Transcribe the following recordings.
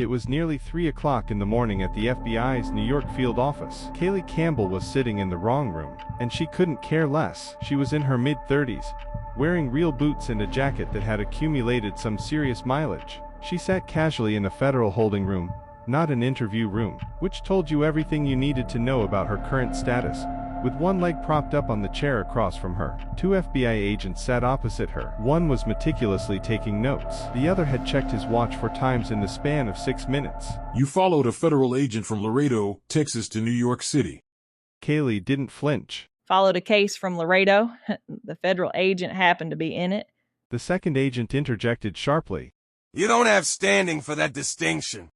It was nearly 3 o'clock in the morning at the FBI's New York field office. Cayley Campbell was sitting in the wrong room, and she couldn't care less. She was in her mid-30s, wearing real boots and a jacket that had accumulated some serious mileage. She sat casually in a federal holding room, not an interview room, which told you everything you needed to know about her current status. With one leg propped up on the chair across from her, 2 FBI agents sat opposite her. One was meticulously taking notes. The other had checked his watch 4 times in the span of 6 minutes. You followed a federal agent from Laredo, Texas to New York City. Cayley didn't flinch. Followed a case from Laredo. The federal agent happened to be in it. The second agent interjected sharply. You don't have standing for that distinction.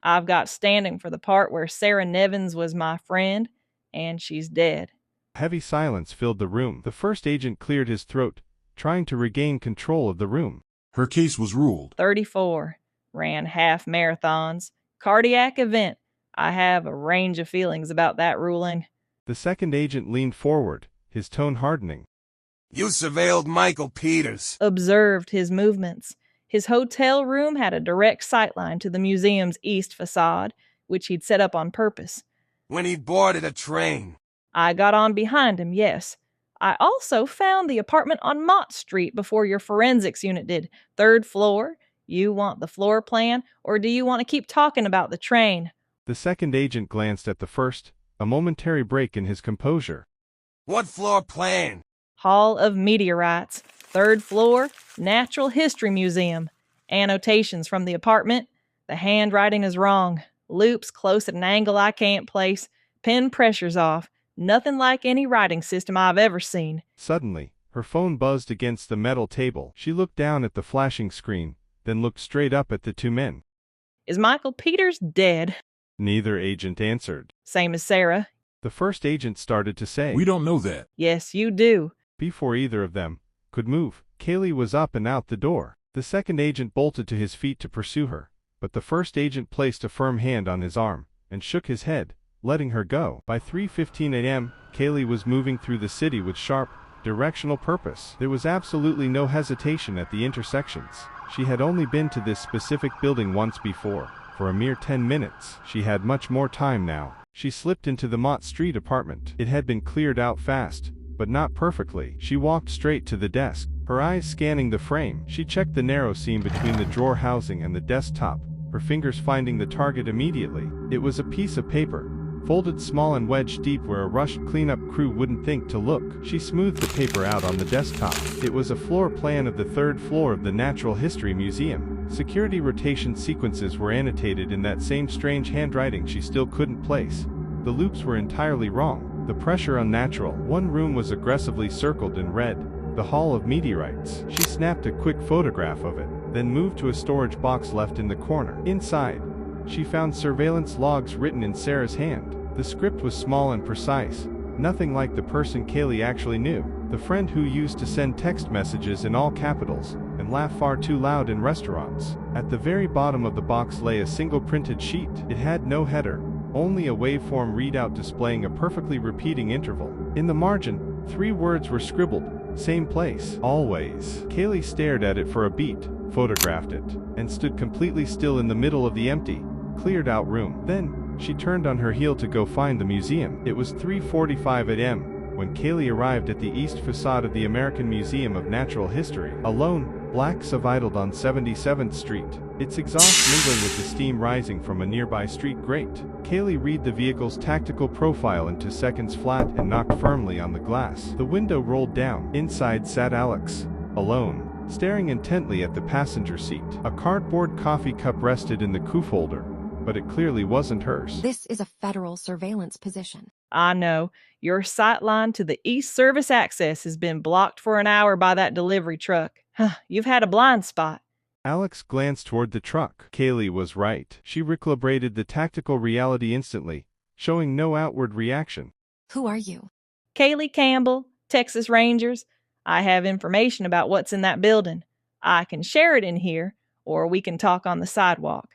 I've got standing for the part where Sarah Nevins was my friend, and she's dead. Heavy silence filled the room. The first agent cleared his throat, trying to regain control of the room. Her case was ruled. 34. Ran half marathons. Cardiac event. I have a range of feelings about that ruling. The second agent leaned forward, his tone hardening. You surveilled Michael Peters. Observed his movements. His hotel room had a direct sightline to the museum's east facade, which he'd set up on purpose. When he boarded a train. I got on behind him, yes. I also found the apartment on Mott Street before your forensics unit did. 3rd floor. You want the floor plan, or do you want to keep talking about the train? The second agent glanced at the first, a momentary break in his composure. What floor plan? Hall of Meteorites. 3rd floor, Natural History Museum. Annotations from the apartment. The handwriting is wrong. Loops close at an angle I can't place. Pen pressure's off. Nothing like any writing system I've ever seen. Suddenly, her phone buzzed against the metal table. She looked down at the flashing screen, then looked straight up at the 2 men. Is Michael Peters dead? Neither agent answered. Same as Sarah. The first agent started to say, We don't know that. Yes, you do. Before either of them could move, Cayley was up and out the door. The second agent bolted to his feet to pursue her, but the first agent placed a firm hand on his arm and shook his head, letting her go. By 3:15 a.m., Cayley was moving through the city with sharp, directional purpose. There was absolutely no hesitation at the intersections. She had only been to this specific building once before, for a mere 10 minutes. She had much more time now. She slipped into the Mott Street apartment. It had been cleared out fast, but not perfectly. She walked straight to the desk, her eyes scanning the frame. She checked the narrow seam between the drawer housing and the desktop, her fingers finding the target immediately. It was a piece of paper, folded small and wedged deep where a rushed cleanup crew wouldn't think to look. She smoothed the paper out on the desktop. It was a floor plan of the 3rd floor of the Natural History Museum. Security rotation sequences were annotated in that same strange handwriting she still couldn't place. The loops were entirely wrong. The pressure unnatural. One room was aggressively circled in red, the Hall of Meteorites. She snapped a quick photograph of it, then moved to a storage box left in the corner. Inside, she found surveillance logs written in Sarah's hand. The script was small and precise, nothing like the person Cayley actually knew, the friend who used to send text messages in all capitals and laugh far too loud in restaurants. At the very bottom of the box lay a single printed sheet. It had no header, only a waveform readout displaying a perfectly repeating interval. In the margin, 3 words were scribbled, same place, always. Cayley stared at it for a beat, photographed it, and stood completely still in the middle of the empty, cleared out room. Then, she turned on her heel to go find the museum. It was 3:45 a.m. when Cayley arrived at the east facade of the American Museum of Natural History. A lone, black SUV idled on 77th Street, its exhaust mingling with the steam rising from a nearby street grate. Cayley read the vehicle's tactical profile into seconds flat and knocked firmly on the glass. The window rolled down. Inside sat Alex, alone, staring intently at the passenger seat. A cardboard coffee cup rested in the cuffholder, but it clearly wasn't hers. This is a federal surveillance position. I know. Your sightline to the East Service access has been blocked for an hour by that delivery truck. You've had a blind spot. Alex glanced toward the truck. Cayley was right. She recalibrated the tactical reality instantly, showing no outward reaction. Who are you? Cayley Campbell, Texas Rangers. I have information about what's in that building. I can share it in here, or we can talk on the sidewalk.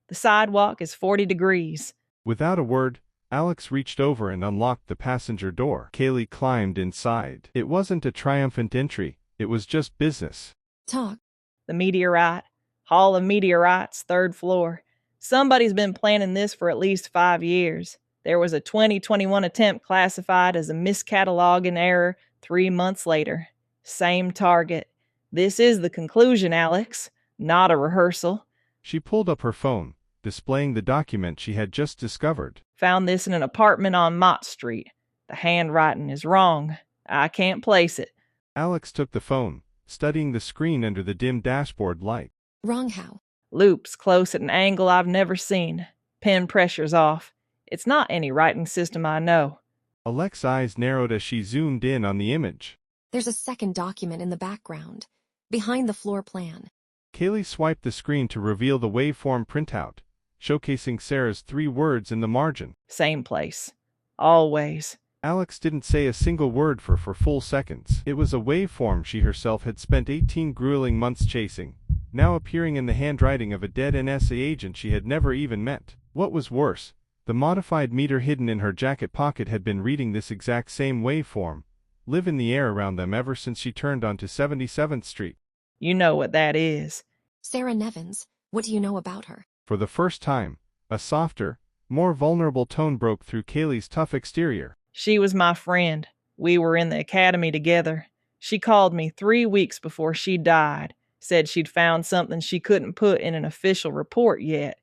The sidewalk is 40 degrees. Without a word, Alex reached over and unlocked the passenger door. Cayley climbed inside. It wasn't a triumphant entry, it was just business. Talk. The meteorite. Hall of Meteorites, 3rd floor. Somebody's been planning this for at least 5 years. There was a 2021 attempt classified as a miscataloguing error 3 months later. Same target. This is the conclusion, Alex, not a rehearsal. She pulled up her phone, displaying the document she had just discovered. Found this in an apartment on Mott Street. The handwriting is wrong. I can't place it. Alex took the phone, studying the screen under the dim dashboard light. Wrong how? Loops close at an angle I've never seen. Pen pressure's off. It's not any writing system I know. Alex's eyes narrowed as she zoomed in on the image. There's a second document in the background, behind the floor plan. Cayley swiped the screen to reveal the waveform printout, showcasing Sarah's 3 words in the margin. Same place. Always. Alex didn't say a single word for full seconds. It was a waveform she herself had spent 18 grueling months chasing, now appearing in the handwriting of a dead NSA agent she had never even met. What was worse, the modified meter hidden in her jacket pocket had been reading this exact same waveform, live in the air around them ever since she turned onto 77th Street. You know what that is. Sarah Nevins, what do you know about her? For the first time, a softer, more vulnerable tone broke through Cayley's tough exterior. She was my friend. We were in the academy together. She called me 3 weeks before she died, said she'd found something she couldn't put in an official report yet.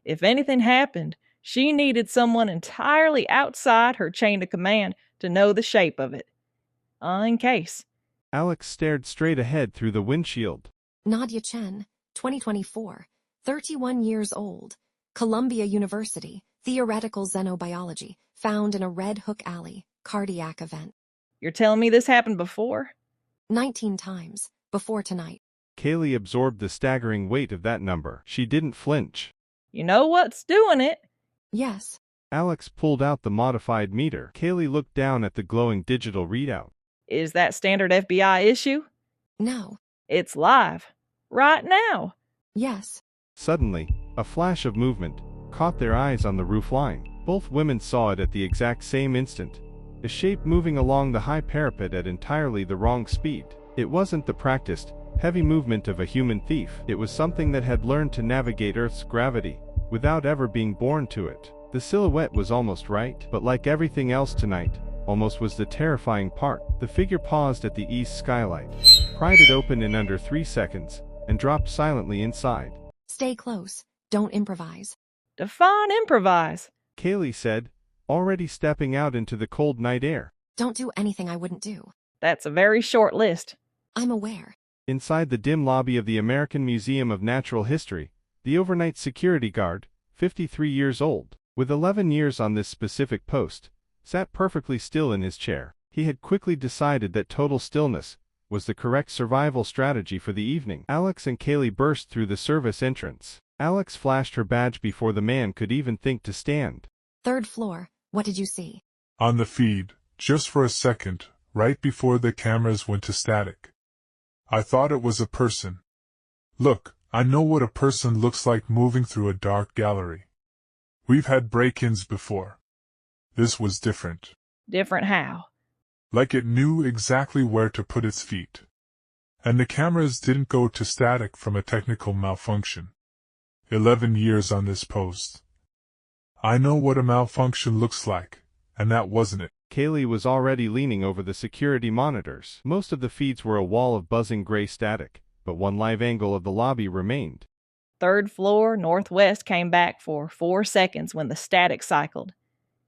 If anything happened, she needed someone entirely outside her chain of command to know the shape of it. In case. Alex stared straight ahead through the windshield. Nadia Chen, 2024, 31 years old, Columbia University, theoretical xenobiology, found in a Red Hook Alley, cardiac event. You're telling me this happened before? 19 times, before tonight. Cayley absorbed the staggering weight of that number. She didn't flinch. You know what's doing it? Yes. Alex pulled out the modified meter. Cayley looked down at the glowing digital readout. Is that standard FBI issue? No. It's live. Right now. Yes. Suddenly, a flash of movement caught their eyes on the roof line. Both women saw it at the exact same instant. A shape moving along the high parapet at entirely the wrong speed. It wasn't the practiced, heavy movement of a human thief. It was something that had learned to navigate Earth's gravity, without ever being born to it. The silhouette was almost right, but like everything else tonight, almost was the terrifying part. The figure paused at the east skylight, pried it open in under 3 seconds, and dropped silently inside. Stay close. Don't improvise. Define improvise. Cayley said, already stepping out into the cold night air. Don't do anything I wouldn't do. That's a very short list. I'm aware. Inside the dim lobby of the American Museum of Natural History, the overnight security guard, 53 years old, with 11 years on this specific post, sat perfectly still in his chair. He had quickly decided that total stillness was the correct survival strategy for the evening. Alex and Cayley burst through the service entrance. Alex flashed her badge before the man could even think to stand. 3rd floor. What did you see? On the feed, just for a second, right before the cameras went to static. I thought it was a person. Look, I know what a person looks like moving through a dark gallery. We've had break-ins before. This was different. Different how? Like it knew exactly where to put its feet. And the cameras didn't go to static from a technical malfunction. 11 years on this post. I know what a malfunction looks like, and that wasn't it. Cayley was already leaning over the security monitors. Most of the feeds were a wall of buzzing gray static, but one live angle of the lobby remained. 3rd floor, northwest came back for 4 seconds when the static cycled.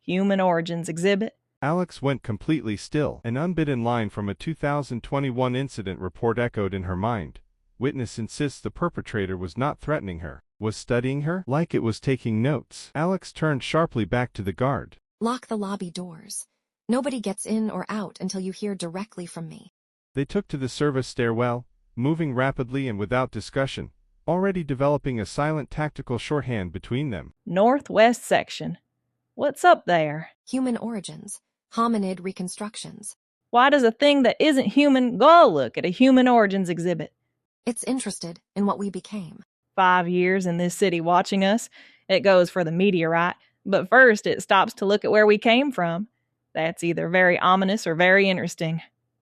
Human origins exhibit. Alex went completely still. An unbidden line from a 2021 incident report echoed in her mind. Witness insists the perpetrator was not threatening her, was studying her, like it was taking notes. Alex turned sharply back to the guard. Lock the lobby doors. Nobody gets in or out until you hear directly from me. They took to the service stairwell, moving rapidly and without discussion, already developing a silent tactical shorthand between them. Northwest section. What's up there? Human origins. Hominid reconstructions. Why does a thing that isn't human go look at a human origins exhibit? It's interested in what we became. 5 years in this city watching us. It goes for the meteorite, but first it stops to look at where we came from. That's either very ominous or very interesting.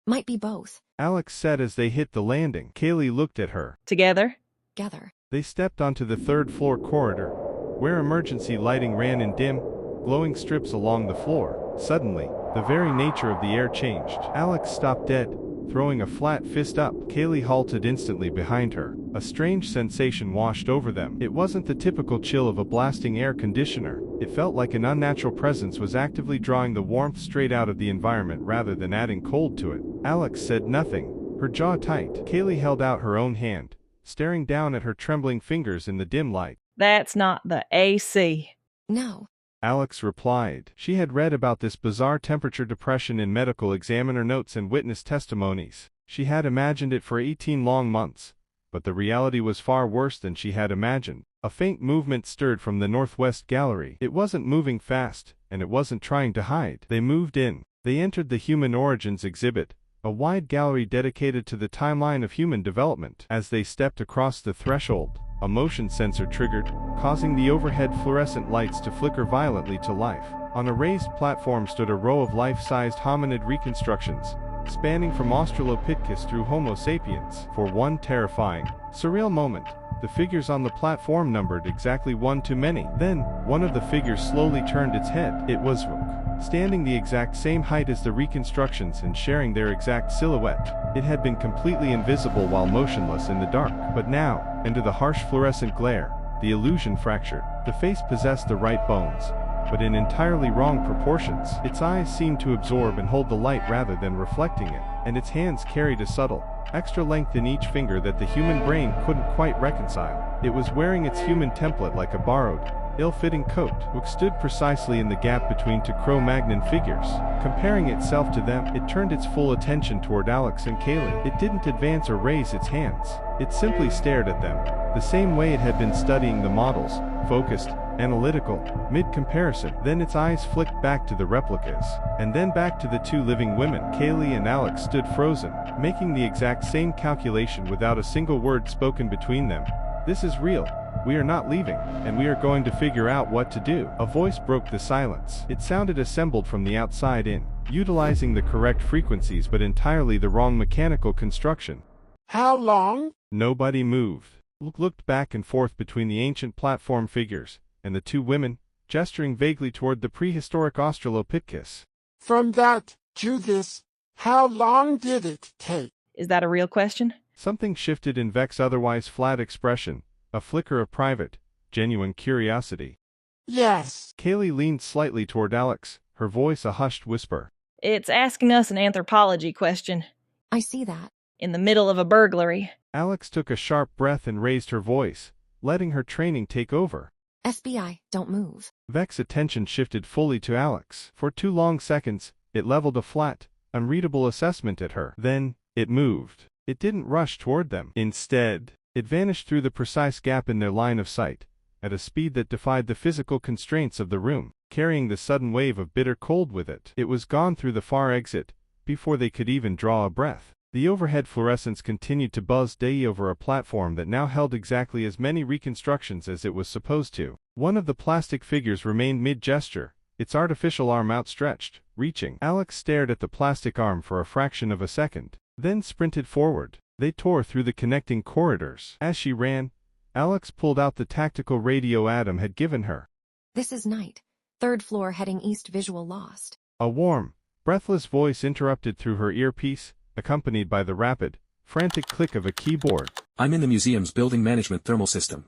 Might be both. Alex said as they hit the landing. Cayley looked at her. Together? Together. They stepped onto the 3rd floor corridor, where emergency lighting ran in dim, glowing strips along the floor. Suddenly, the very nature of the air changed. Alex stopped dead, throwing a flat fist up. Cayley halted instantly behind her. A strange sensation washed over them. It wasn't the typical chill of a blasting air conditioner. It felt like an unnatural presence was actively drawing the warmth straight out of the environment rather than adding cold to it. Alex said nothing, her jaw tight. Cayley held out her own hand, staring down at her trembling fingers in the dim light. That's not the AC. No. Alex replied. She had read about this bizarre temperature depression in medical examiner notes and witness testimonies. She had imagined it for 18 long months, but the reality was far worse than she had imagined. A faint movement stirred from the northwest gallery. It wasn't moving fast, and it wasn't trying to hide. They moved in. They entered the Human Origins exhibit, a wide gallery dedicated to the timeline of human development. As they stepped across the threshold, a motion sensor triggered, causing the overhead fluorescent lights to flicker violently to life. On a raised platform stood a row of life-sized hominid reconstructions, spanning from Australopithecus through Homo sapiens. For one terrifying, surreal moment, the figures on the platform numbered exactly one too many. Then, one of the figures slowly turned its head. It was Rook, standing the exact same height as the reconstructions and sharing their exact silhouette. It had been completely invisible while motionless in the dark, but now, under the harsh fluorescent glare, the illusion fractured. The face possessed the right bones, but in entirely wrong proportions. Its eyes seemed to absorb and hold the light rather than reflecting it, and its hands carried a subtle, extra length in each finger that the human brain couldn't quite reconcile. It was wearing its human template like a borrowed, ill-fitting coat, which stood precisely in the gap between two Cro-Magnon figures. Comparing itself to them, it turned its full attention toward Alex and Cayley. It didn't advance or raise its hands. It simply stared at them, the same way it had been studying the models, focused, analytical, mid-comparison. Then its eyes flicked back to the replicas, and then back to the two living women. Cayley and Alex stood frozen, making the exact same calculation without a single word spoken between them. "This is real. We are not leaving, and we are going to figure out what to do." A voice broke the silence. It sounded assembled from the outside in, utilizing the correct frequencies but entirely the wrong mechanical construction. "How long?" Nobody moved. Looked back and forth between the ancient platform figures and the two women, gesturing vaguely toward the prehistoric Australopithecus. "From that to this, how long did it take?" Is that a real question? Something shifted in Vex's otherwise flat expression, a flicker of private, genuine curiosity. "Yes." Cayley leaned slightly toward Alex, her voice a hushed whisper. It's asking us an anthropology question. I see that. In the middle of a burglary. Alex took a sharp breath and raised her voice, letting her training take over. FBI, don't move. Vex's attention shifted fully to Alex. For 2 long seconds, it leveled a flat, unreadable assessment at her. Then, it moved. It didn't rush toward them. Instead, it vanished through the precise gap in their line of sight, at a speed that defied the physical constraints of the room, carrying the sudden wave of bitter cold with it. It was gone through the far exit, before they could even draw a breath. The overhead fluorescence continued to buzz day over a platform that now held exactly as many reconstructions as it was supposed to. One of the plastic figures remained mid-gesture, its artificial arm outstretched, reaching. Alex stared at the plastic arm for a fraction of a second, then sprinted forward. They tore through the connecting corridors. As she ran, Alex pulled out the tactical radio Adam had given her. This is Night. 3rd floor heading east, visual lost. A warm, breathless voice interrupted through her earpiece, accompanied by the rapid, frantic click of a keyboard. I'm in the museum's building management thermal system.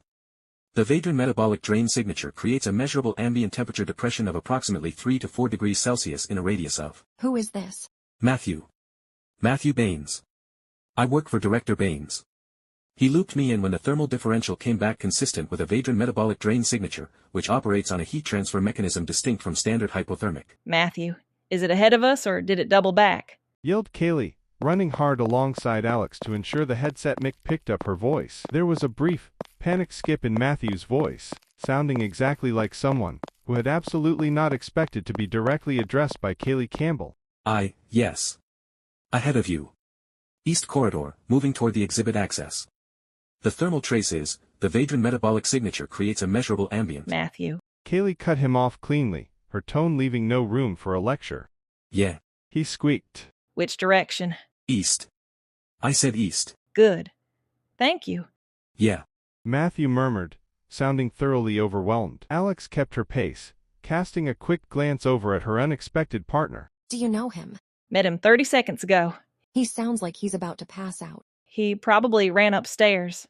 The G.U.A.R.D metabolic drain signature creates a measurable ambient temperature depression of approximately 3 to 4 degrees Celsius in a radius of. Who is this? Matthew Baines. I work for Director Baines. He looped me in when the thermal differential came back consistent with a G.U.A.R.D metabolic drain signature, which operates on a heat transfer mechanism distinct from standard hypothermic. Matthew, is it ahead of us or did it double back? Yelled Cayley, running hard alongside Alex to ensure the headset mic picked up her voice. There was a brief, panicked skip in Matthew's voice, sounding exactly like someone who had absolutely not expected to be directly addressed by Cayley Campbell. Yes. Ahead of you. East corridor, moving toward the exhibit access. The thermal trace is, the G.U.A.R.D metabolic signature creates a measurable ambient. Matthew. Cayley cut him off cleanly, her tone leaving no room for a lecture. Yeah. He squeaked. Which direction? East. I said east. Good. Thank you. Yeah. Matthew murmured, sounding thoroughly overwhelmed. Alex kept her pace, casting a quick glance over at her unexpected partner. Do you know him? Met him 30 seconds ago. He sounds like he's about to pass out. He probably ran upstairs.